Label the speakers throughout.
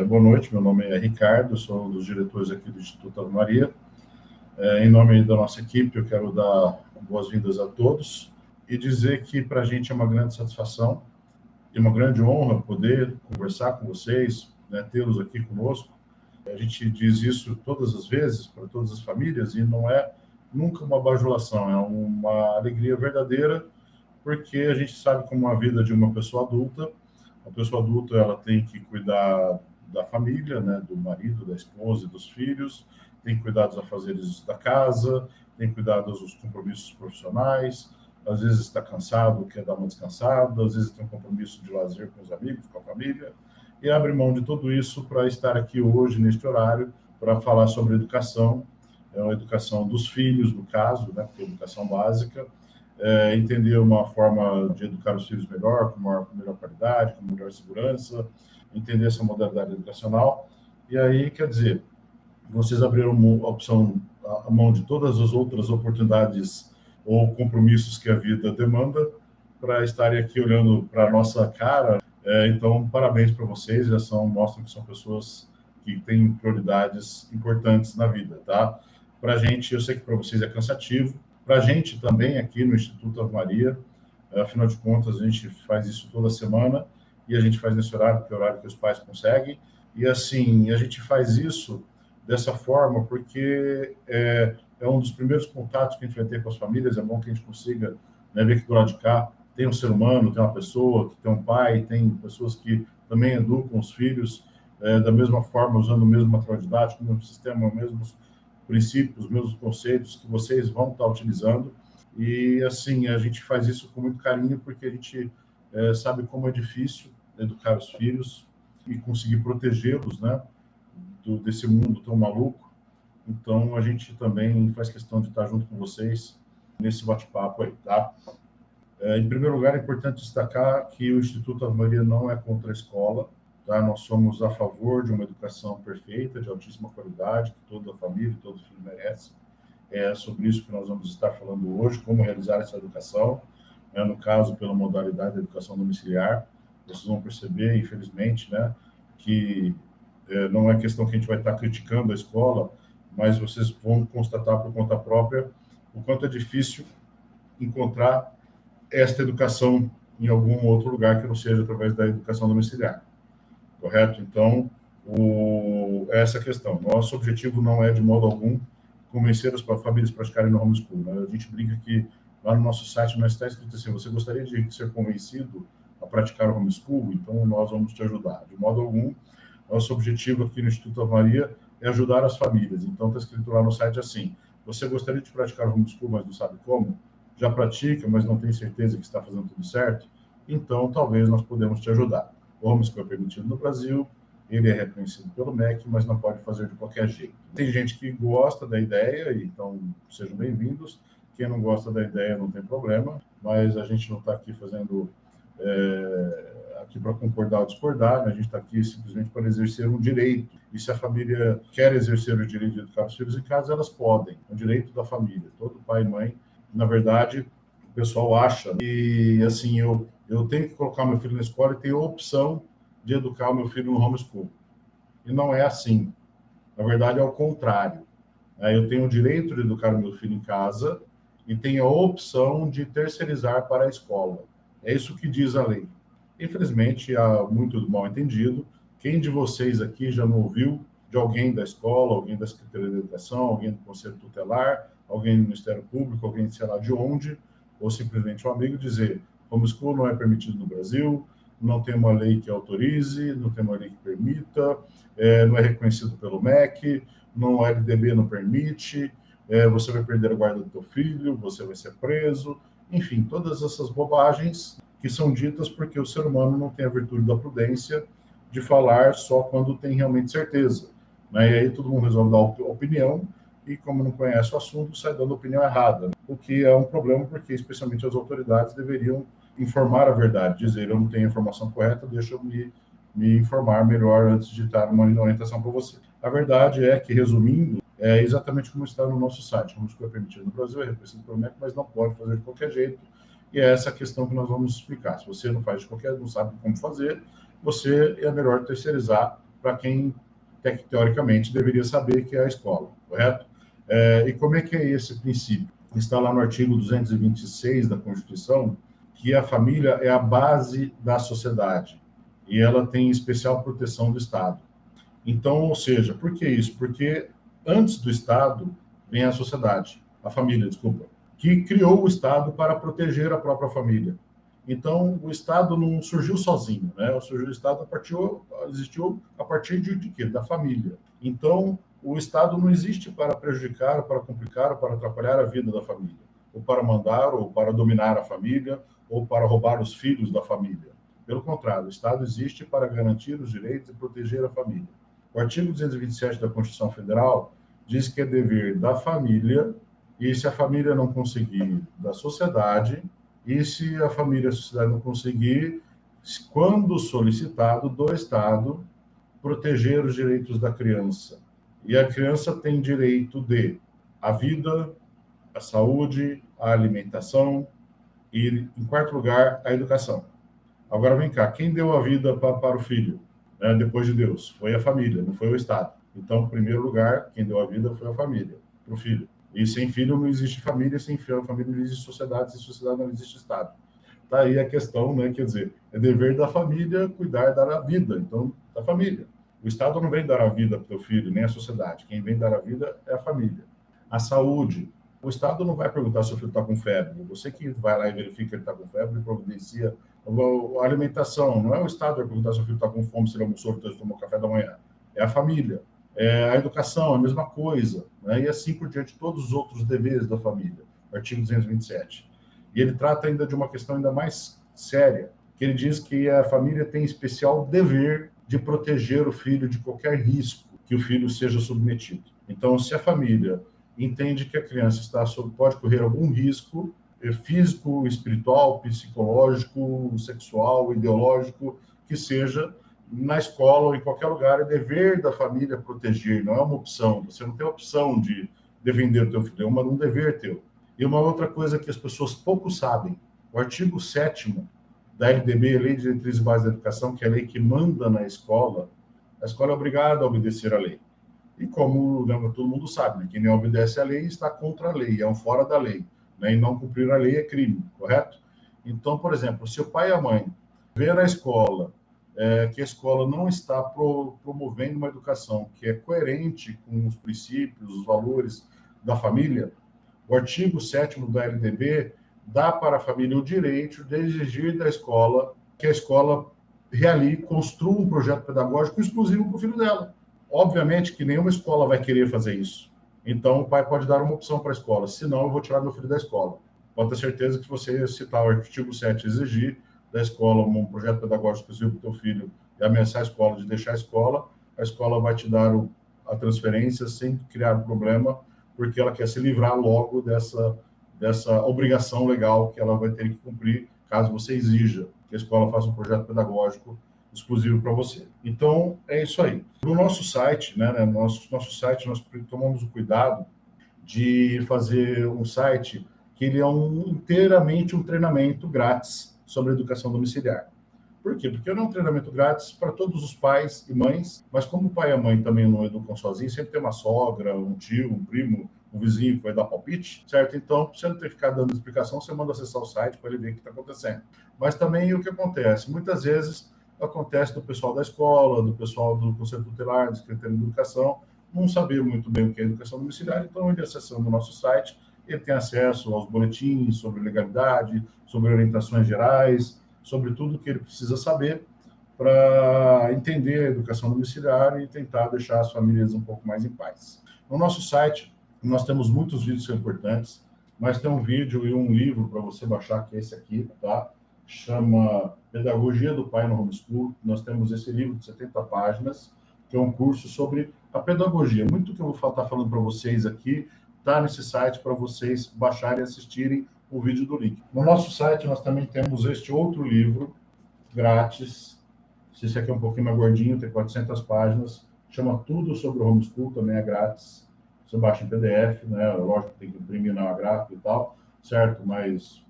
Speaker 1: Boa noite, meu nome é Ricardo, sou um dos diretores aqui do Instituto Ave Maria. Em nome da nossa equipe, eu quero dar boas-vindas a todos e dizer que para a gente é uma grande satisfação e uma grande honra poder conversar com vocês, né, tê-los aqui conosco. A gente diz isso todas as vezes para todas as famílias e não é nunca uma bajulação, é uma alegria verdadeira, porque a gente sabe como a vida de uma pessoa adulta, a pessoa adulta ela tem que cuidar da família, né, do marido, da esposa e dos filhos, tem que cuidar dos afazeres da casa, tem que cuidar dos compromissos profissionais, às vezes está cansado, quer dar uma descansada, às vezes tem um compromisso de lazer com os amigos, com a família, e abre mão de tudo isso para estar aqui hoje, neste horário, para falar sobre educação, a educação dos filhos, no caso, né, porque é educação básica, entender uma forma de educar os filhos melhor, com melhor qualidade, com melhor segurança, entender essa modalidade educacional. E aí, quer dizer, vocês abriram a mão de todas as outras oportunidades ou compromissos que a vida demanda para estarem aqui olhando para a nossa cara. Então, parabéns para vocês, mostram que são pessoas que têm prioridades importantes na vida, tá? Para a gente, eu sei que para vocês é cansativo, para a gente também aqui no Instituto Ave Maria, afinal de contas, a gente faz isso toda semana e a gente faz nesse horário, que é o horário que os pais conseguem. E assim, a gente faz isso dessa forma porque é um dos primeiros contatos que a gente vai ter com as famílias. É bom que a gente consiga, né, ver que do lado de cá tem um ser humano, tem uma pessoa, que tem um pai, tem pessoas que também educam os filhos da mesma forma, usando o mesmo material didático, o mesmo sistema, os mesmos princípios, os mesmos conceitos que vocês vão estar utilizando. E assim, a gente faz isso com muito carinho porque a gente sabe como é difícil educar os filhos e conseguir protegê-los, né, desse mundo tão maluco. Então, a gente também faz questão de estar junto com vocês nesse bate-papo aí, tá? Em primeiro lugar, é importante destacar que o Instituto Ave Maria não é contra a escola, tá? Nós somos a favor de uma educação perfeita, de altíssima qualidade, que toda família, todo filho merece. É sobre isso que nós vamos estar falando hoje, como realizar essa educação, né? No caso, pela modalidade da educação domiciliar. Vocês vão perceber, infelizmente, né, que não é questão que a gente vai estar criticando a escola, mas vocês vão constatar por conta própria o quanto é difícil encontrar esta educação em algum outro lugar que não seja através da educação domiciliar, correto? Então, essa questão. Nosso objetivo não é, de modo algum, convencer as famílias a praticarem no homeschool, né? A gente brinca que lá no nosso site nós está escrito assim: você gostaria de ser convencido a praticar o homeschool? Então, nós vamos te ajudar. De modo algum, nosso objetivo aqui no Instituto Ave Maria é ajudar as famílias. Então, está escrito lá no site assim: você gostaria de praticar o homeschool, mas não sabe como? Já pratica, mas não tem certeza que está fazendo tudo certo? Então, talvez nós podemos te ajudar. O homeschool é permitido no Brasil, ele é reconhecido pelo MEC, mas não pode fazer de qualquer jeito. Tem gente que gosta da ideia, então sejam bem-vindos. Quem não gosta da ideia não tem problema, mas a gente não está aqui fazendo aqui para concordar ou discordar, né? A gente está aqui simplesmente para exercer um direito. E se a família quer exercer o direito de educar os filhos em casa, elas podem. É um direito da família. Todo pai e mãe, na verdade, o pessoal acha. E assim, eu tenho que colocar meu filho na escola e tenho a opção de educar o meu filho no homeschool. E não é assim. Na verdade, é o contrário. Eu tenho o direito de educar o meu filho em casa e tenho a opção de terceirizar para a escola. É isso que diz a lei. Infelizmente, há muito mal entendido. Quem de vocês aqui já não ouviu de alguém da escola, alguém da Secretaria de Educação, alguém do Conselho Tutelar, alguém do Ministério Público, alguém de sei lá de onde, ou simplesmente um amigo dizer: homeschool não é permitido no Brasil, não tem uma lei que autorize, não tem uma lei que permita, não é reconhecido pelo MEC, o LDB não permite, você vai perder a guarda do teu filho, você vai ser preso, enfim, todas essas bobagens que são ditas porque o ser humano não tem a virtude da prudência de falar só quando tem realmente certeza, né? E aí todo mundo resolve dar opinião e, como não conhece o assunto, sai dando opinião errada, o que é um problema porque, especialmente, as autoridades deveriam informar a verdade, dizer: eu não tenho a informação correta, deixa eu me informar melhor antes de dar uma orientação para você. A verdade é que, resumindo, é exatamente como está no nosso site. O homeschool é permitido no Brasil, é reconhecido pelo MEC, mas não pode fazer de qualquer jeito. E é essa a questão que nós vamos explicar. Se você não faz de qualquer, não sabe como fazer, você é melhor terceirizar para quem, teoricamente, deveria saber que é a escola, correto? E como é que é esse princípio? Está lá no artigo 226 da Constituição, que a família é a base da sociedade e ela tem especial proteção do Estado. Então, ou seja, por que isso? Porque antes do Estado vem a sociedade, a família, desculpa, que criou o Estado para proteger a própria família. Então, o Estado não surgiu sozinho, né? O Estado existiu a partir de quê? Da família. Então, o Estado não existe para prejudicar, para complicar, para atrapalhar a vida da família, ou para mandar, ou para dominar a família, ou para roubar os filhos da família. Pelo contrário, o Estado existe para garantir os direitos e proteger a família. O artigo 227 da Constituição Federal diz que é dever da família, e se a família não conseguir, da sociedade, e se a família e a sociedade não conseguir, quando solicitado, do Estado, proteger os direitos da criança. E a criança tem direito de a vida, a saúde, a alimentação e, em quarto lugar, a educação. Agora vem cá, quem deu a vida para o filho, né, depois de Deus? Foi a família, não foi o Estado. Então, em primeiro lugar, quem deu a vida foi a família, para o filho. E sem filho não existe família, sem família não existe sociedade, sem sociedade não existe Estado. Tá aí a questão, né? Quer dizer, é dever da família cuidar, dar a vida, então, da família. O Estado não vem dar a vida para o teu filho, nem a sociedade. Quem vem dar a vida é a família. A saúde. O Estado não vai perguntar se o filho está com febre. Você que vai lá e verifica que ele está com febre e providencia a alimentação. Não é o Estado que vai perguntar se o filho está com fome, se ele almoçou, se ele tomou café da manhã. É a família. A educação, a mesma coisa. Né? E assim por diante, todos os outros deveres da família. Artigo 227. E ele trata ainda de uma questão ainda mais séria, que ele diz que a família tem especial dever de proteger o filho de qualquer risco que o filho seja submetido. Então, se a família entende que a criança pode correr algum risco físico, espiritual, psicológico, sexual, ideológico, que seja, na escola ou em qualquer lugar, é dever da família proteger, não é uma opção. Você não tem a opção de defender o teu filho, é um dever teu. E uma outra coisa que as pessoas pouco sabem, o artigo 7º da LDB, Lei de Diretrizes e Bases da Educação, que é a lei que manda na escola, a escola é obrigada a obedecer à lei. E como todo mundo sabe, né, quem não obedece à lei está contra a lei, é um fora da lei. Né, e não cumprir a lei é crime, correto? Então, por exemplo, se o pai e a mãe ver a escola, que a escola não está promovendo uma educação que é coerente com os princípios, os valores da família, o artigo 7º da LDB dá para a família o direito de exigir da escola que a escola construa um projeto pedagógico exclusivo para o filho dela. Obviamente que nenhuma escola vai querer fazer isso. Então, o pai pode dar uma opção para a escola. Se não, eu vou tirar meu filho da escola. Pode ter certeza que se você citar o artigo 7 exigir da escola um projeto pedagógico exclusivo para o teu filho e ameaçar a escola de deixar a escola vai te dar a transferência sem criar problema, porque ela quer se livrar logo dessa obrigação legal que ela vai ter que cumprir caso você exija que a escola faça um projeto pedagógico exclusivo para você. Então, é isso aí. No nosso site, né, nosso site, nós tomamos o cuidado de fazer um site que ele é inteiramente um treinamento grátis sobre educação domiciliar. Por quê? Porque não é um treinamento grátis para todos os pais e mães, mas como o pai e a mãe também não educam sozinhos, sempre tem uma sogra, um tio, um primo, um vizinho que vai dar palpite, certo? Então, pra você não ter que ficar dando explicação, você manda acessar o site para ele ver o que está acontecendo. Mas também o que acontece? Muitas vezes acontece do pessoal da escola, do pessoal do Conselho Tutelar, do Secretaria de Educação, não saber muito bem o que é educação domiciliar, então ele acessando o nosso site, ele tem acesso aos boletins sobre legalidade, sobre orientações gerais, sobre tudo que ele precisa saber para entender a educação domiciliar e tentar deixar as famílias um pouco mais em paz. No nosso site, nós temos muitos vídeos que são importantes, mas tem um vídeo e um livro para você baixar, que é esse aqui, tá? Chama Pedagogia do Pai no Homeschool. Nós temos esse livro de 70 páginas, que é um curso sobre a pedagogia. Muito que eu vou estar falando para vocês aqui está nesse site para vocês baixarem e assistirem o vídeo do link. No nosso site, nós também temos este outro livro, grátis. Esse aqui é um pouquinho mais gordinho, tem 400 páginas. Chama Tudo sobre o Homeschool, também é grátis. Você baixa em PDF, né? Lógico que tem que imprimir na gráfica e tal, certo? Mas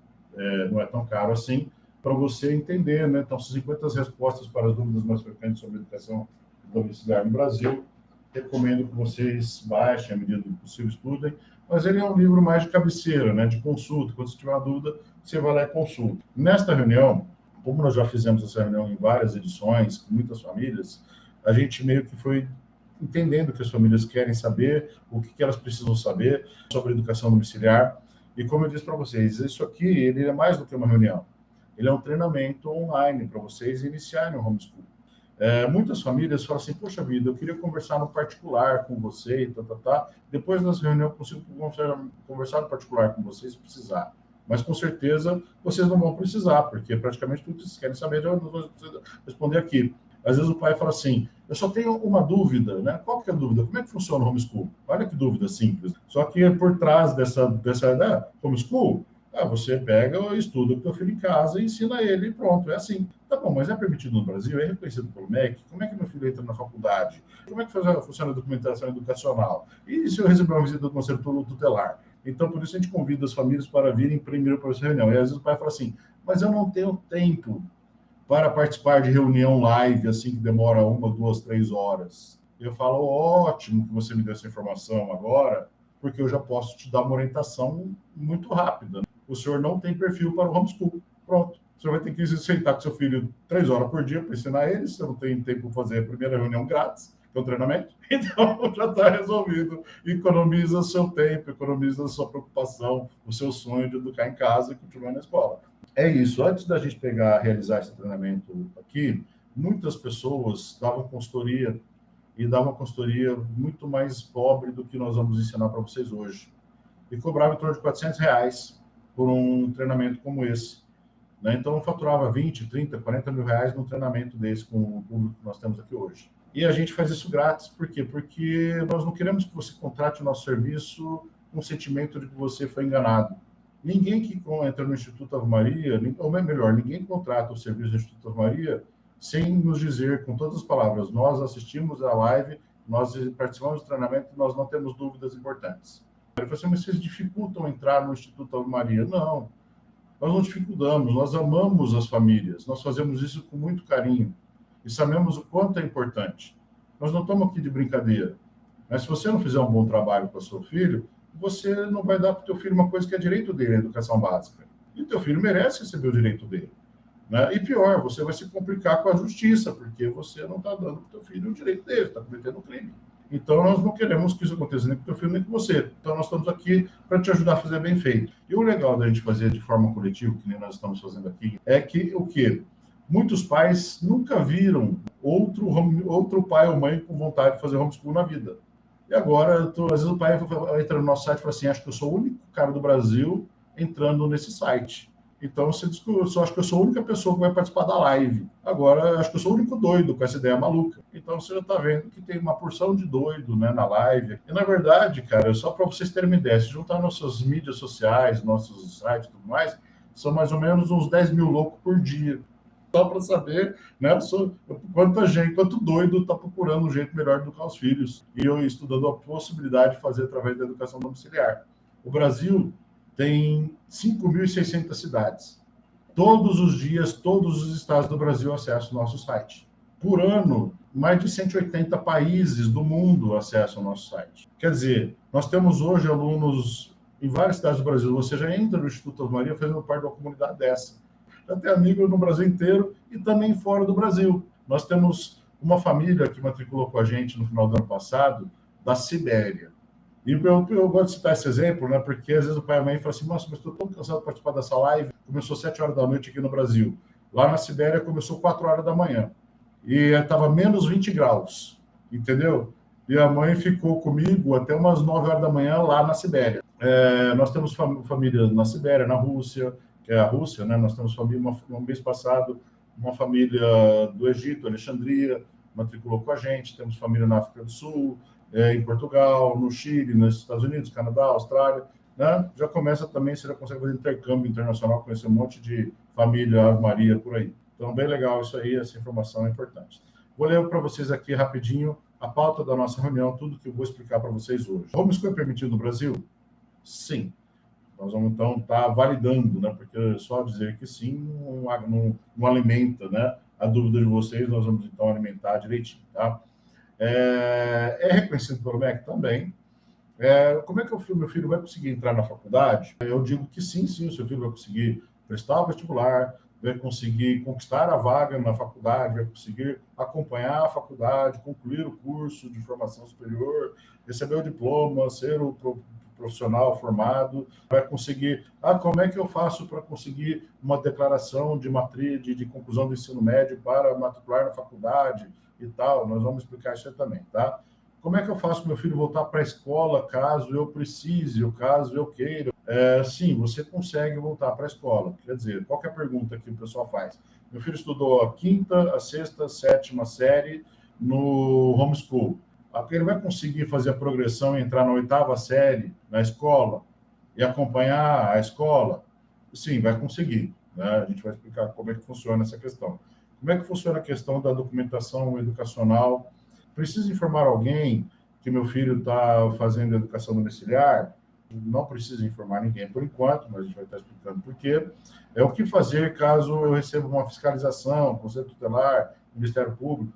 Speaker 1: não é tão caro assim, para você entender, né? Então, 50 respostas para as dúvidas mais frequentes sobre educação domiciliar no Brasil. Recomendo que vocês baixem à medida do possível, estudem, mas ele é um livro mais de cabeceira, né, de consulta. Quando você tiver uma dúvida, você vai lá e consulta. Nesta reunião, como nós já fizemos essa reunião em várias edições, com muitas famílias, a gente meio que foi entendendo o que as famílias querem saber, o que elas precisam saber sobre educação domiciliar. E como eu disse para vocês, isso aqui ele é mais do que uma reunião. Ele é um treinamento online para vocês iniciarem o homeschool. Muitas famílias falam assim, poxa vida, eu queria conversar no particular com você, Depois das reuniões eu consigo conversar no particular com vocês se precisar. Mas com certeza vocês não vão precisar, porque praticamente tudo que vocês querem saber eu não vou responder aqui. Às vezes o pai fala assim, eu só tenho uma dúvida, né? Qual que é a dúvida? Como é que funciona o homeschool? Olha que dúvida simples. Só que por trás dessa homeschool, você pega e estuda com o teu filho em casa e ensina ele e pronto, é assim. Tá bom, mas é permitido no Brasil, é reconhecido pelo MEC, como é que meu filho entra na faculdade? Como é que funciona a documentação educacional? E se eu receber uma visita do conselho tutelar? Então, por isso a gente convida as famílias para virem primeiro para essa reunião. E às vezes o pai fala assim, mas eu não tenho tempo para participar de reunião live, assim, que demora 1, 2, 3 horas. Eu falo, ótimo que você me deu essa informação agora, porque eu já posso te dar uma orientação muito rápida. O senhor não tem perfil para o homeschool. Pronto. O senhor vai ter que sentar com seu filho 3 horas por dia para ensinar ele, você não tem tempo para fazer a primeira reunião grátis, que é o treinamento, então já está resolvido. Economiza seu tempo, economiza a sua preocupação, o seu sonho de educar em casa e continuar na escola. É isso. Antes da gente realizar esse treinamento aqui, muitas pessoas davam consultoria e davam consultoria muito mais pobre do que nós vamos ensinar para vocês hoje. E cobrava em torno de R$400 por um treinamento como esse. Né? Então, faturava 20, 30, 40 mil reais num treinamento desse com o público que nós temos aqui hoje. E a gente faz isso grátis. Por quê? Porque nós não queremos que você contrate o nosso serviço com o sentimento de que você foi enganado. Ninguém que entra no Instituto Ave Maria, ou melhor, ninguém contrata o serviço do Instituto Ave Maria sem nos dizer, com todas as palavras, nós assistimos a live, nós participamos do treinamento e nós não temos dúvidas importantes. Ele falou assim, mas vocês dificultam entrar no Instituto Ave Maria? Não, nós não dificultamos, nós amamos as famílias, nós fazemos isso com muito carinho e sabemos o quanto é importante. Nós não estamos aqui de brincadeira, mas se você não fizer um bom trabalho com o seu filho, você não vai dar para o teu filho uma coisa que é direito dele, a educação básica. E o teu filho merece receber o direito dele. Né? E pior, você vai se complicar com a justiça, porque você não está dando para o teu filho o direito dele, está cometendo um crime. Então, nós não queremos que isso aconteça nem com o teu filho, nem com você. Então, nós estamos aqui para te ajudar a fazer bem feito. E o legal da gente fazer de forma coletiva, que nem nós estamos fazendo aqui, é que o quê? Muitos pais nunca viram outro pai ou mãe com vontade de fazer homeschool na vida. E agora, às vezes o pai entra no nosso site e fala assim, acho que eu sou o único cara do Brasil entrando nesse site. Então, eu só acho que eu sou a única pessoa que vai participar da live. Agora, acho que eu sou o único doido com essa ideia maluca. Então, você já está vendo que tem uma porção de doido, né, na live. E, na verdade, cara, só para vocês terem uma ideia, se juntar nossas mídias sociais, nossos sites e tudo mais, são mais ou menos uns 10 mil loucos por dia. Só para saber, né, quanta gente, quanto doido está procurando um jeito melhor de educar os filhos. E eu estudando a possibilidade de fazer através da educação domiciliar. O Brasil tem 5.600 cidades. Todos os dias, todos os estados do Brasil acessam o nosso site. Por ano, mais de 180 países do mundo acessam o nosso site. Quer dizer, nós temos hoje alunos em várias cidades do Brasil. Você já entra no Instituto Ave Maria fazendo parte de uma comunidade dessa. Já tem amigos no Brasil inteiro e também fora do Brasil. Nós temos uma família que matriculou com a gente no final do ano passado, da Sibéria. E eu gosto de citar esse exemplo, né? Porque às vezes o pai e a mãe falam assim, nossa, mas estou tão cansado de participar dessa live. Começou 7 horas da noite aqui no Brasil. Lá na Sibéria começou 4 horas da manhã. E estava menos 20 graus, entendeu? E a mãe ficou comigo até umas 9 horas da manhã lá na Sibéria. Nós temos família na Sibéria, na Rússia, que é a Rússia, né? Nós temos família, no mês passado, uma família do Egito, Alexandria, matriculou com a gente. Temos família na África do Sul, em Portugal, no Chile, nos Estados Unidos, Canadá, Austrália, né? Já começa também, você já consegue fazer intercâmbio internacional, conhecer um monte de família Ave Maria por aí. Então, bem legal isso aí, essa informação é importante. Vou ler para vocês aqui rapidinho a pauta da nossa reunião, tudo que eu vou explicar para vocês hoje. Homeschool é permitido no Brasil? Sim. Nós vamos, então, estar validando, né? Porque só dizer que sim não alimenta, né, a dúvida de vocês, nós vamos, então, alimentar direitinho, tá? É reconhecido pelo MEC também. Como é que o meu filho vai conseguir entrar na faculdade? Eu digo que sim, sim, o seu filho vai conseguir prestar o vestibular, vai conseguir conquistar a vaga na faculdade, vai conseguir acompanhar a faculdade, concluir o curso de formação superior, receber o diploma, ser o profissional formado, vai conseguir. Como é que eu faço para conseguir uma declaração de matriz, de conclusão do ensino médio para matricular na faculdade e tal? Nós vamos explicar isso aí também, tá? Como é que eu faço para meu filho voltar para a escola caso eu precise, ou caso eu queira? Sim, você consegue voltar para a escola. Quer dizer, qual que é a pergunta que o pessoal faz? Meu filho estudou a quinta, a sexta, a sétima série no homeschool. Ele vai conseguir fazer a progressão e entrar na oitava série na escola e acompanhar a escola? Sim, vai conseguir. Né? A gente vai explicar como é que funciona essa questão. Como é que funciona a questão da documentação educacional? Preciso informar alguém que meu filho está fazendo educação domiciliar? Não precisa informar ninguém por enquanto, mas a gente vai estar explicando por quê. O que fazer caso eu receba uma fiscalização, Conselho Tutelar, Ministério Público,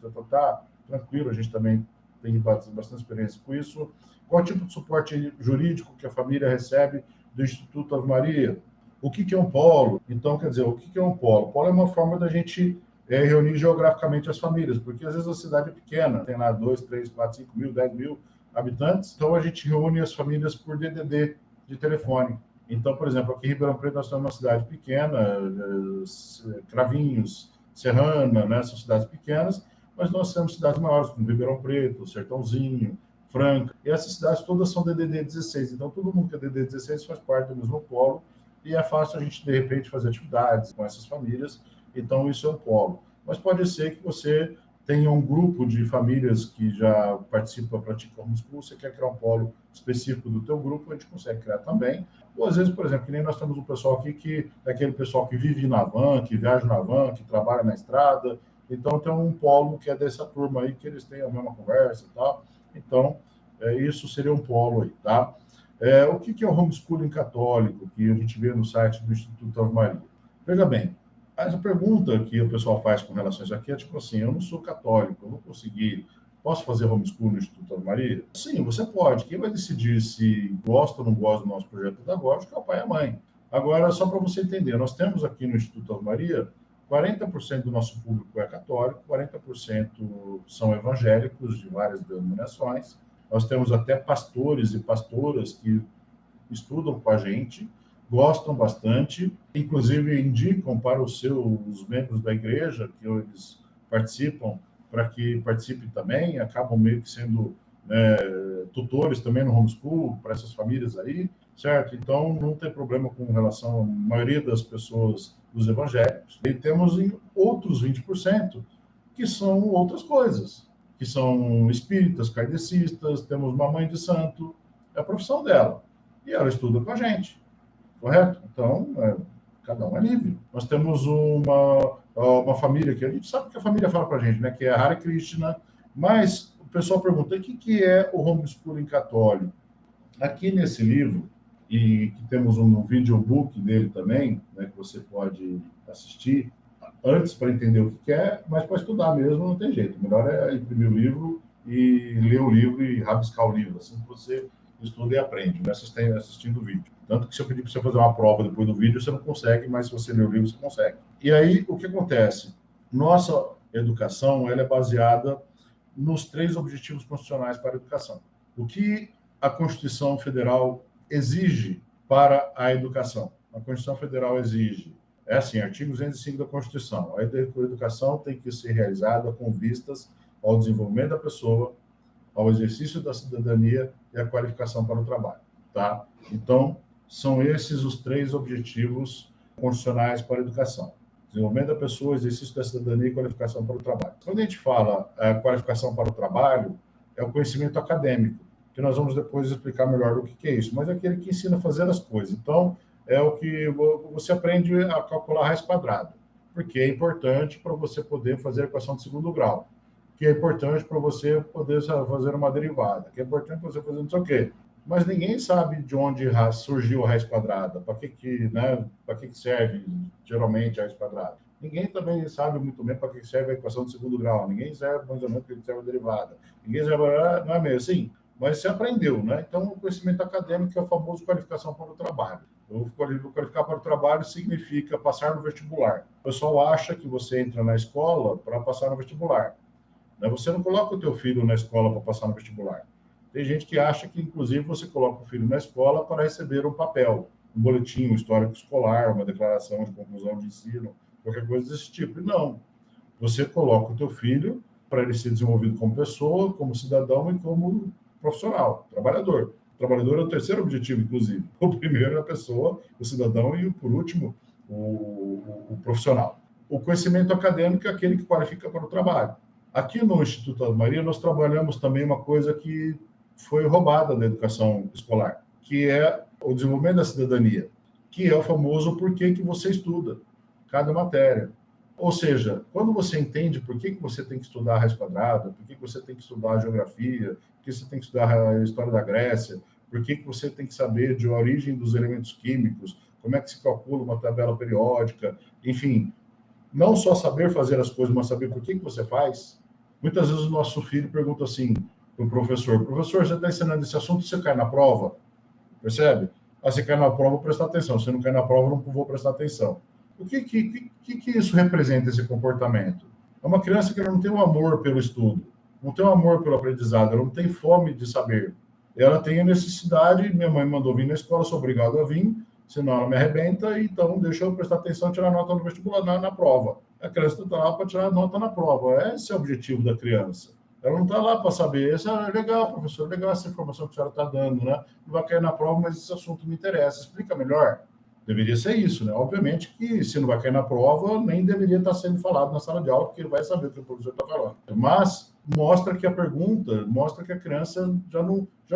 Speaker 1: tranquilo, a gente também tem bastante experiência com isso. Qual tipo de suporte jurídico que a família recebe do Instituto Ave Maria? O que é um polo? Então, quer dizer, o que é um polo? Polo é uma forma da gente reunir geograficamente as famílias, porque às vezes a cidade é pequena, tem lá 2, 3, 4, 5 mil, 10 mil habitantes, então a gente reúne as famílias por DDD de telefone. Então, por exemplo, aqui em Ribeirão Preto nós temos uma cidade pequena, Cravinhos, Serrana, né, são cidades pequenas, mas nós temos cidades maiores, como Ribeirão Preto, Sertãozinho, Franca, e essas cidades todas são DDD 16, então todo mundo que é DDD 16 faz parte do mesmo polo, e é fácil a gente, de repente, fazer atividades com essas famílias, então isso é um polo. Mas pode ser que você tenha um grupo de famílias que já participam, praticam homeschool, você quer criar um polo específico do teu grupo, a gente consegue criar também. Ou às vezes, por exemplo, que nem nós temos um pessoal aqui que é aquele pessoal que vive na van, que viaja na van, que trabalha na estrada, então tem um polo que é dessa turma aí, que eles têm a mesma conversa e tal. Então, isso seria um polo aí, tá? O que é o homeschooling católico, que a gente vê no site do Instituto Ave Maria? Veja bem, essa pergunta que o pessoal faz com relação a isso aqui é tipo assim, eu não sou católico, eu vou conseguir, posso fazer homeschool no Instituto Ave Maria? Sim, você pode. Quem vai decidir se gosta ou não gosta do nosso projeto pedagógico é o pai e a mãe. Agora, só para você entender, nós temos aqui no Instituto Ave Maria 40% do nosso público é católico, 40% são evangélicos de várias denominações. Nós temos até pastores e pastoras que estudam com a gente, gostam bastante, inclusive indicam para os membros da igreja que eles participam, para que participem também, acabam meio que sendo, né, tutores também no homeschool para essas famílias aí, certo? Então, não tem problema com relação à maioria das pessoas dos evangélicos. E temos outros 20% que são outras coisas, que são espíritas, kardecistas, temos uma mãe de santo, é a profissão dela. E ela estuda com a gente, correto? Então, cada um é livre. Nós temos uma família que a gente sabe que a família fala para a gente, né? Que é a Hare Krishna, mas o pessoal pergunta, o que é o homeschooling católico? Aqui nesse livro, e que temos um videobook dele também, né, que você pode assistir, antes para entender o que é, mas para estudar mesmo não tem jeito. O melhor é imprimir o livro e ler o livro e rabiscar o livro, assim que você estuda e aprende, não é assistindo o vídeo. Tanto que se eu pedir para você fazer uma prova depois do vídeo, você não consegue, mas se você ler o livro, você consegue. E aí, o que acontece? Nossa educação ela é baseada nos 3 objetivos constitucionais para a educação. O que a Constituição Federal exige para a educação? A Constituição Federal exige, assim, artigo 205 da Constituição, a educação tem que ser realizada com vistas ao desenvolvimento da pessoa, ao exercício da cidadania e à qualificação para o trabalho, tá? Então, são esses os 3 objetivos constitucionais para a educação. Desenvolvimento da pessoa, exercício da cidadania e qualificação para o trabalho. Quando a gente fala qualificação para o trabalho, é o conhecimento acadêmico, que nós vamos depois explicar melhor o que é isso, mas é aquele que ensina a fazer as coisas. Então, é o que você aprende a calcular raiz quadrada, porque é importante para você poder fazer a equação de segundo grau, que é importante para você poder fazer uma derivada, que é importante para você fazer não sei o quê. Mas ninguém sabe de onde surgiu a raiz quadrada, para que serve geralmente a raiz quadrada. Ninguém também sabe muito bem para que serve a equação de segundo grau, ninguém sabe mais ou menos para que serve a derivada, ninguém sabe, não é meio assim, mas você aprendeu, né? Então, o conhecimento acadêmico é o famoso qualificação para o trabalho. Eu qualificar para o trabalho significa passar no vestibular. O pessoal acha que você entra na escola para passar no vestibular. Né? Você não coloca o teu filho na escola para passar no vestibular. Tem gente que acha que, inclusive, você coloca o filho na escola para receber um papel, um boletim, um histórico escolar, uma declaração de conclusão de ensino, qualquer coisa desse tipo. E não. Você coloca o teu filho para ele ser desenvolvido como pessoa, como cidadão e como profissional, trabalhador. O trabalhador é o terceiro objetivo, inclusive. O primeiro é a pessoa, o cidadão, e, por último, o profissional. O conhecimento acadêmico é aquele que qualifica para o trabalho. Aqui no Instituto Ave Maria, nós trabalhamos também uma coisa que foi roubada da educação escolar, que é o desenvolvimento da cidadania, que é o famoso porquê que você estuda cada matéria. Ou seja, quando você entende por que você tem que estudar a raiz quadrada, por que você tem que estudar a geografia, por que você tem que estudar a história da Grécia, por que você tem que saber de origem dos elementos químicos, como é que se calcula uma tabela periódica, enfim, não só saber fazer as coisas, mas saber por que você faz. Muitas vezes o nosso filho pergunta assim para o professor: professor, você está ensinando esse assunto, você cai na prova? Percebe? Ah, você cai na prova, vou prestar atenção. Se não cai na prova, não vou prestar atenção. O que isso representa, esse comportamento? É uma criança que não tem um amor pelo estudo, não tem um amor pelo aprendizado, ela não tem fome de saber. Ela tem a necessidade, minha mãe mandou vir na escola, sou obrigado a vir, senão ela me arrebenta, então deixa eu prestar atenção e tirar nota no vestibular, na prova. A criança está lá para tirar nota na prova, esse é o objetivo da criança. Ela não está lá para saber, isso é legal, professor, legal essa informação que a senhora está dando, né? Não vai cair na prova, mas esse assunto me interessa, explica melhor. Deveria ser isso, né? Obviamente que se não vai cair na prova, nem deveria estar sendo falado na sala de aula, porque ele vai saber o que o professor está falando. Mas mostra que a pergunta, mostra que a criança já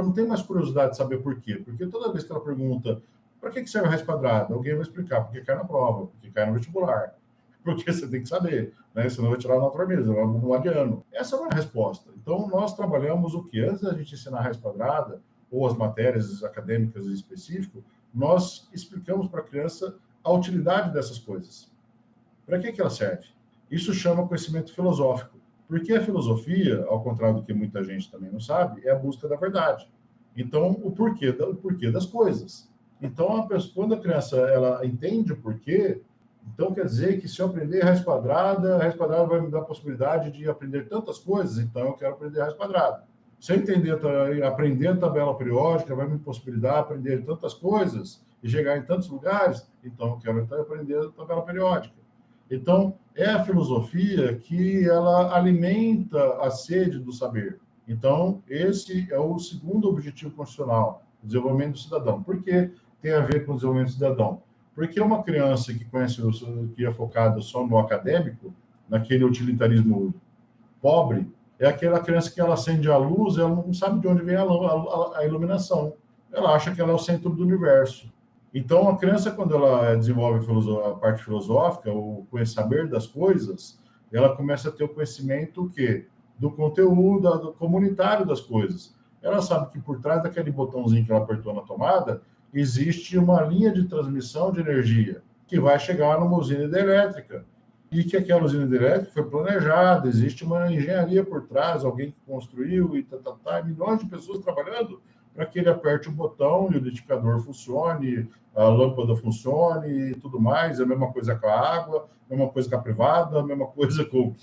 Speaker 1: não tem mais curiosidade de saber por quê. Porque toda vez que ela pergunta para que serve a raiz quadrada, alguém vai explicar, porque cai na prova, porque cai no vestibular. Porque você tem que saber, né? Senão vai tirar a nota mesa, vai no de ano. Essa não é a resposta. Então, nós trabalhamos o que? Antes da gente ensinar a raiz quadrada, ou as matérias acadêmicas em específico, nós explicamos para a criança a utilidade dessas coisas. Para que ela serve? Isso chama conhecimento filosófico. Porque a filosofia, ao contrário do que muita gente também não sabe, é a busca da verdade. Então, o porquê das coisas. Então, quando a criança ela entende o porquê, então quer dizer que se eu aprender raiz quadrada vai me dar a possibilidade de aprender tantas coisas, então eu quero aprender raiz quadrada. Se eu aprender a tabela periódica, vai me possibilitar aprender tantas coisas e chegar em tantos lugares, então eu quero aprender a tabela periódica. Então, é a filosofia que ela alimenta a sede do saber. Então, esse é o segundo objetivo constitucional, o desenvolvimento do cidadão. Por que tem a ver com o desenvolvimento do cidadão? Porque uma criança que é focada só no acadêmico, naquele utilitarismo pobre, é aquela criança que ela acende a luz, ela não sabe de onde vem a iluminação. Ela acha que ela é o centro do universo. Então, a criança, quando ela desenvolve a parte filosófica, o saber das coisas, ela começa a ter o conhecimento do conteúdo, do comunitário das coisas. Ela sabe que por trás daquele botãozinho que ela apertou na tomada, existe uma linha de transmissão de energia que vai chegar numa usina hidrelétrica. E que aquela usina hidrelétrica foi planejada, existe uma engenharia por trás, alguém que construiu e milhões de pessoas trabalhando para que ele aperte o botão e o liquidificador funcione, a lâmpada funcione e tudo mais. É a mesma coisa com a água, a mesma coisa com a privada, a mesma coisa com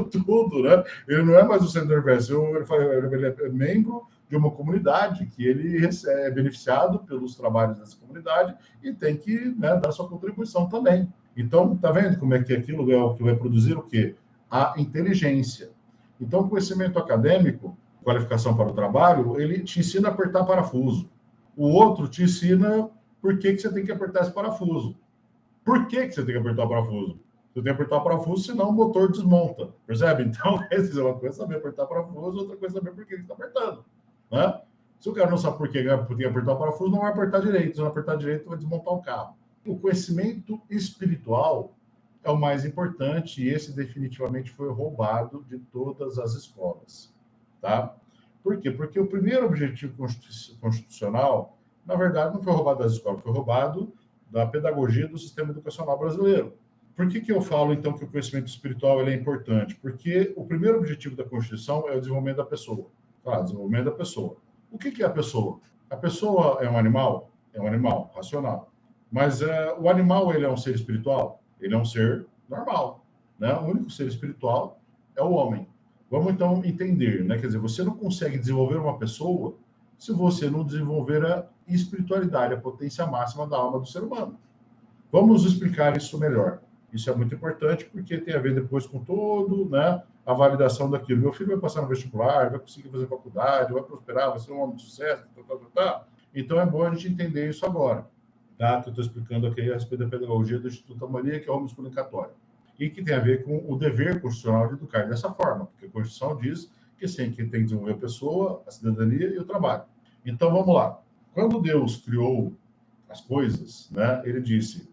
Speaker 1: tudo, né? Ele não é mais o centro do universo, ele é membro de uma comunidade que ele é beneficiado pelos trabalhos dessa comunidade e tem que, né, dar sua contribuição também. Então, tá vendo como é que aquilo é o que vai produzir o quê? A inteligência. Então, o conhecimento acadêmico, qualificação para o trabalho, ele te ensina a apertar parafuso. O outro te ensina por que você tem que apertar esse parafuso. Por que você tem que apertar o parafuso? Você tem que apertar o parafuso, senão o motor desmonta. Percebe? Então, uma coisa é saber apertar o parafuso, outra coisa é saber por que você está apertando. Né? Se o cara não sabe por que apertar o parafuso, não vai apertar direito. Se não apertar direito, vai desmontar o carro. O conhecimento espiritual é o mais importante e esse definitivamente foi roubado de todas as escolas, tá? Por quê? Porque o primeiro objetivo constitucional, na verdade, não foi roubado das escolas, foi roubado da pedagogia do sistema educacional brasileiro. Por que eu falo, então, que o conhecimento espiritual ele é importante? Porque o primeiro objetivo da Constituição é o desenvolvimento da pessoa. Tá? Desenvolvimento da pessoa. O que é a pessoa? A pessoa é um animal? É um animal racional. Mas o animal, ele é um ser espiritual? Ele é um ser normal. Né? O único ser espiritual é o homem. Vamos, então, entender, né? Quer dizer, você não consegue desenvolver uma pessoa se você não desenvolver a espiritualidade, a potência máxima da alma do ser humano. Vamos explicar isso melhor. Isso é muito importante porque tem a ver depois com todo, né, a validação daquilo. Meu filho vai passar no vestibular, vai conseguir fazer faculdade, vai prosperar, vai ser um homem de sucesso, tá. Então é bom a gente entender isso agora, tá? Que eu estou explicando aqui a respeito da pedagogia do Instituto Amaria, que é o homeschooling e que tem a ver com o dever constitucional de educar dessa forma, porque a Constituição diz que sim, que tem que desenvolver a pessoa, a cidadania e o trabalho. Então vamos lá. Quando Deus criou as coisas, né, ele disse: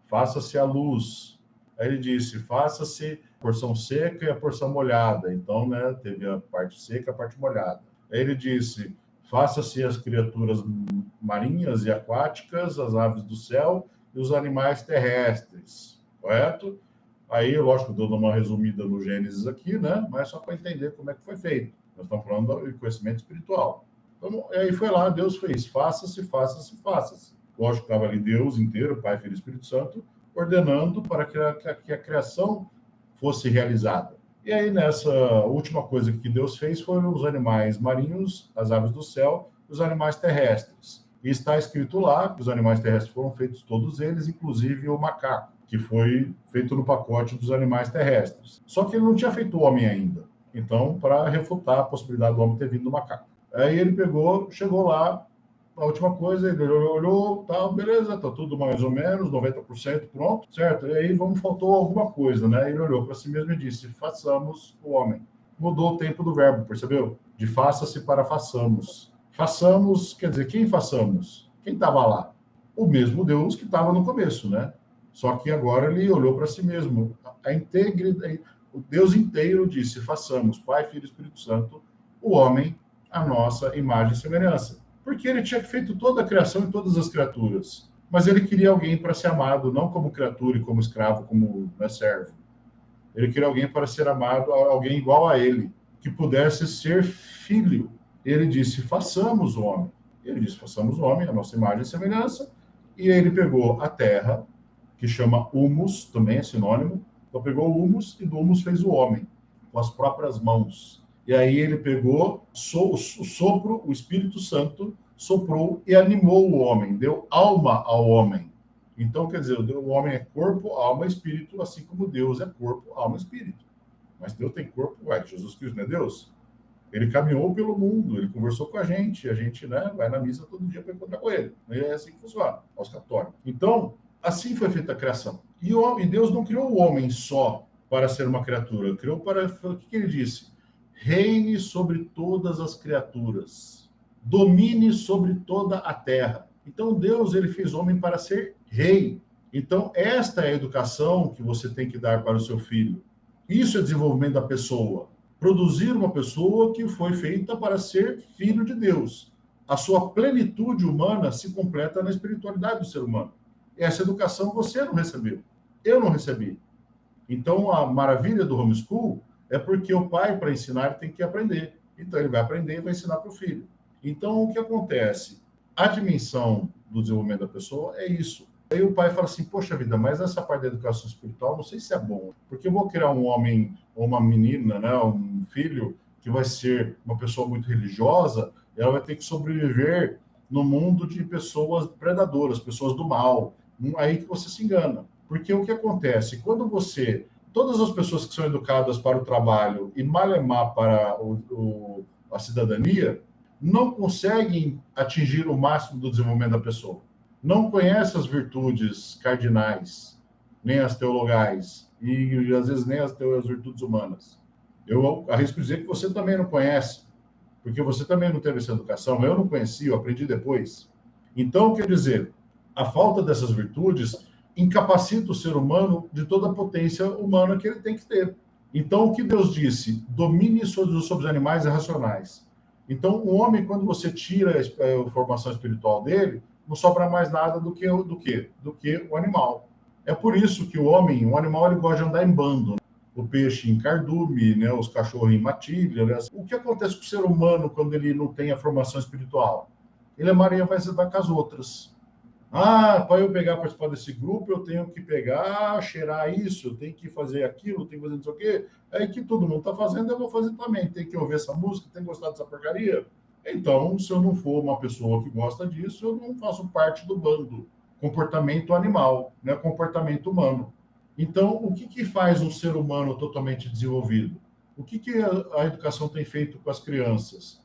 Speaker 1: faça-se a luz. Aí ele disse: faça-se a porção seca e a porção molhada. Então, né, teve a parte seca e a parte molhada. Aí ele disse: faça-se as criaturas marinhas e aquáticas, as aves do céu e os animais terrestres. Correto? Aí, lógico, dando uma resumida no Gênesis aqui, né? Mas só para entender como é que foi feito. Nós estamos falando do conhecimento espiritual. Então, aí foi lá, Deus fez: faça-se, faça-se, faça-se. Lógico que estava ali Deus inteiro, Pai, Filho e Espírito Santo, ordenando para que a criação fosse realizada. E aí, nessa última coisa que Deus fez, foram os animais marinhos, as aves do céu, os animais terrestres. E está escrito lá que os animais terrestres foram feitos todos eles, inclusive o macaco, que foi feito no pacote dos animais terrestres. Só que ele não tinha feito o homem ainda. Então, para refutar a possibilidade do homem ter vindo do macaco. Aí ele chegou lá, a última coisa, ele olhou, tá, beleza, tá tudo mais ou menos, 90% pronto, certo? E aí faltou alguma coisa, né? Ele olhou para si mesmo e disse: façamos o homem. Mudou o tempo do verbo, percebeu? De faça-se para façamos. Façamos, quer dizer, quem façamos? Quem estava lá? O mesmo Deus que estava no começo, né? Só que agora ele olhou para si mesmo. A integridade, o Deus inteiro disse: façamos, Pai, Filho e Espírito Santo, o homem, a nossa imagem e semelhança. Porque ele tinha feito toda a criação e todas as criaturas. Mas ele queria alguém para ser amado, não como criatura e como escravo, como servo. Ele queria alguém para ser amado, alguém igual a ele, que pudesse ser filho. Ele disse: façamos o homem. Ele disse: façamos o homem, a nossa imagem e semelhança. E ele pegou a terra, que chama humus, também é sinônimo. Então pegou o humus e do humus fez o homem, com as próprias mãos. E aí ele pegou o sopro, o Espírito Santo, soprou e animou o homem, deu alma ao homem. Então, quer dizer, o homem é corpo, alma e espírito, assim como Deus é corpo, alma e espírito. Mas Deus tem corpo, Jesus Cristo não é Deus? Ele caminhou pelo mundo, ele conversou com a gente vai na missa todo dia para encontrar com ele. E é assim que funciona, aos católicos. Então, assim foi feita a criação. E Deus não criou o homem só para ser uma criatura, criou para... O que ele disse? Reine sobre todas as criaturas, domine sobre toda a terra. Então Deus, ele fez homem para ser rei. Então esta é a educação que você tem que dar para o seu filho. Isso é desenvolvimento da pessoa. Produzir uma pessoa que foi feita para ser filho de Deus. A sua plenitude humana se completa na espiritualidade do ser humano. Essa educação você não recebeu. Eu não recebi. Então a maravilha do homeschool é porque o pai, para ensinar, tem que aprender. Então, ele vai aprender e vai ensinar para o filho. Então, o que acontece? A dimensão do desenvolvimento da pessoa é isso. Aí o pai fala assim: poxa vida, mas essa parte da educação espiritual, não sei se é bom, porque eu vou criar um homem ou uma menina, né, um filho, que vai ser uma pessoa muito religiosa, e ela vai ter que sobreviver no mundo de pessoas predadoras, pessoas do mal. Aí que você se engana. Porque o que acontece? Quando todas as pessoas que são educadas para o trabalho e malemar para a cidadania não conseguem atingir o máximo do desenvolvimento da pessoa. Não conhecem as virtudes cardinais, nem as teologais, e às vezes nem as virtudes humanas. Eu arrisco dizer que você também não conhece, porque você também não teve essa educação. Eu não conheci, eu aprendi depois. Então, quer dizer, a falta dessas virtudes incapacita o ser humano de toda a potência humana que ele tem que ter. Então, o que Deus disse? Domine sobre os animais irracionais. Então, o homem, quando você tira a formação espiritual dele, não sobra mais nada do que o animal. É por isso que o homem, o animal, ele gosta de andar em bando. O peixe em cardume, né? Os cachorros em matilha. Né? O que acontece com o ser humano quando ele não tem a formação espiritual? Ele, a Maria, vai se dar com as outras. Ah, para eu pegar, participar desse grupo, eu tenho que pegar, cheirar isso, eu tenho que fazer aquilo, tenho que fazer não sei o quê. Aí que todo mundo está fazendo, eu vou fazer também. Tem que ouvir essa música, tem que gostar dessa porcaria. Então, se eu não for uma pessoa que gosta disso, eu não faço parte do bando. Comportamento animal, né? Comportamento humano. Então, o que, que faz um ser humano totalmente desenvolvido? O que, que a educação tem feito com as crianças?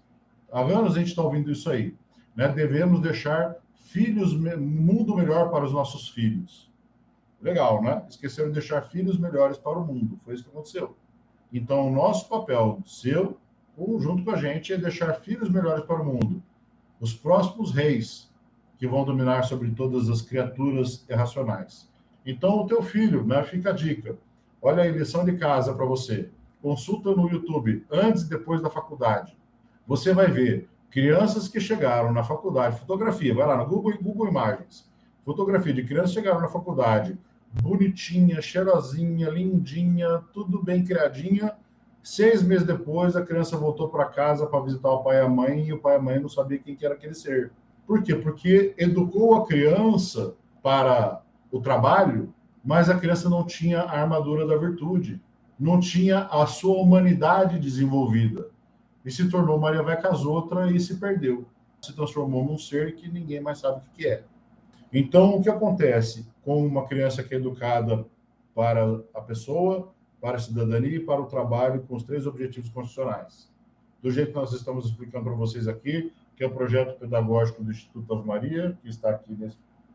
Speaker 1: Há anos a gente está ouvindo isso aí. Né? Devemos deixar filhos, mundo melhor para os nossos filhos. Legal, né? Esqueceram de deixar filhos melhores para o mundo. Foi isso que aconteceu. Então, o nosso papel, seu, junto com a gente, é deixar filhos melhores para o mundo. Os próximos reis que vão dominar sobre todas as criaturas irracionais. Então, o teu filho, né? Fica a dica. Olha aí, lição de casa para você. Consulta no YouTube, antes e depois da faculdade. Você vai ver crianças que chegaram na faculdade, fotografia, vai lá no Google Imagens, fotografia de crianças que chegaram na faculdade, bonitinha, cheirosinha, lindinha, tudo bem criadinha. 6 meses depois, a criança voltou para casa para visitar o pai e a mãe, e o pai e a mãe não sabiam quem que era aquele ser. Por quê? Porque educou a criança para o trabalho, mas a criança não tinha a armadura da virtude, não tinha a sua humanidade desenvolvida. E se tornou Maria vai com as outras e se perdeu. Se transformou num ser que ninguém mais sabe o que é. Então, o que acontece com uma criança que é educada para a pessoa, para a cidadania e para o trabalho, com os 3 objetivos constitucionais? Do jeito que nós estamos explicando para vocês aqui, que é o projeto pedagógico do Instituto Ave Maria, que está aqui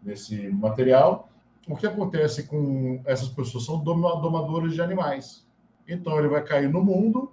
Speaker 1: nesse material. O que acontece com essas pessoas? São domadores de animais. Então, ele vai cair no mundo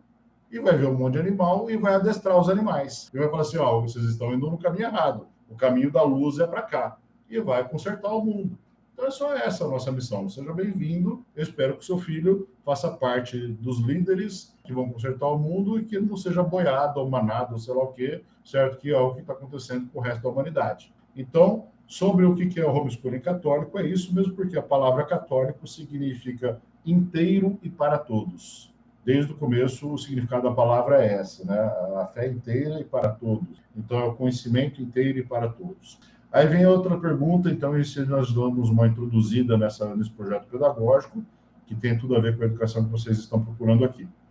Speaker 1: e vai ver um monte de animal e vai adestrar os animais. E vai falar assim, ó, vocês estão indo no caminho errado. O caminho da luz é para cá. E vai consertar o mundo. Então é só essa a nossa missão. Seja bem-vindo. Eu espero que o seu filho faça parte dos líderes que vão consertar o mundo e que ele não seja boiado ou manado, sei lá o quê, certo? Que é o que está acontecendo com o resto da humanidade. Então, sobre o que é o homeschooling católico, é isso mesmo, porque a palavra católico significa inteiro e para todos. Desde o começo, o significado da palavra é essa, né? A fé inteira e para todos. Então, é o conhecimento inteiro e para todos. Aí vem outra pergunta, então, e se nós damos uma introduzida nesse projeto pedagógico, que tem tudo a ver com a educação que vocês estão procurando aqui.